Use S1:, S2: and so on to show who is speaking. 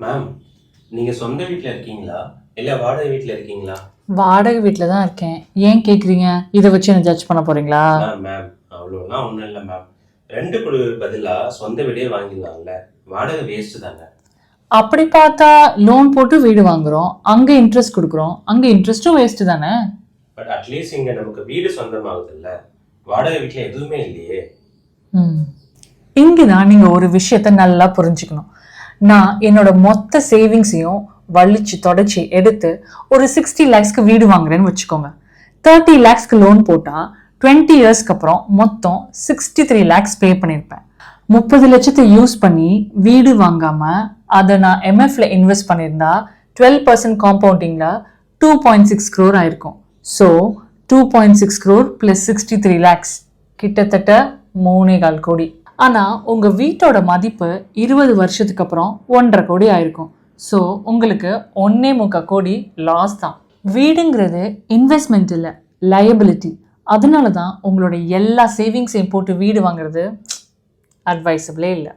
S1: Ma'am, நீங்க சொந்த வீட்ல இருக்கீங்களா? இல்ல வாடகை வீட்ல இருக்கீங்களா?
S2: வாடகை வீட்டில் தான் இருக்கேன். ஏன் கேட்குறீங்க? இதை வச்சு என்ன ஜட்ஜ் பண்ண போறீங்களா?
S1: மேம் அவ்வளோலாம் ஒன்றும் இல்லை மேம். ரெண்ட் கொடு பதிலா சொந்த வீடே வாங்கிடலாம்ல. வாடகை வேஸ்ட் தாங்க.
S2: அப்படி பார்த்தா லோன் போட்டு வீடு வாங்குறோம், அங்கே இன்ட்ரெஸ்ட் கொடுக்குறோம், அங்கே இன்ட்ரெஸ்ட்டும் வேஸ்ட் தானே.
S1: பட் அட்லீஸ்ட் இங்க நமக்கு வீடு சொந்தமாகுதுல்ல. வாடகை வீட்டில் எதுவுமே இல்லையே.
S2: இங்கே தான் நீங்கள் ஒரு விஷயத்த நல்லா புரிஞ்சுக்கணும். நான் என்னோட மொத்த சேவிங்ஸையும் வலிச்சு தொடச்சி எடுத்து ஒரு 60 lakhsக்கு வீடு வாங்குறேன்னு வச்சுக்கோங்க. 30 lakhsக்கு லோன் போட்டால் 20 இயர்ஸ்க்கு அப்புறம் மொத்தம் 63 lakhs பே பண்ணியிருப்பேன். 30 லட்சத்தை யூஸ் பண்ணி வீடு வாங்காமல் அதை நான் எம்எஃப்ல இன்வெஸ்ட் பண்ணியிருந்தா 12% காம்பவுண்டிங்கில் 2.6 crore ஆயிருக்கும். ஸோ 2.6 crore + 63 lakhs கிட்டத்தட்ட 3.25 கோடி. ஆனால் உங்கள் வீட்டோட மதிப்பு 20 வருஷத்துக்கு அப்புறம் 1.5 கோடி ஆயிருக்கும். ஸோ உங்களுக்கு 1.25 கோடி லாஸ் தான். வீடுங்கிறது இன்வெஸ்ட்மெண்ட் இல்லை, லயபிலிட்டி. அதனால தான் உங்களோட எல்லா சேவிங்ஸையும் போட்டு வீடு வாங்குறது அட்வைசபிளே இல்லை.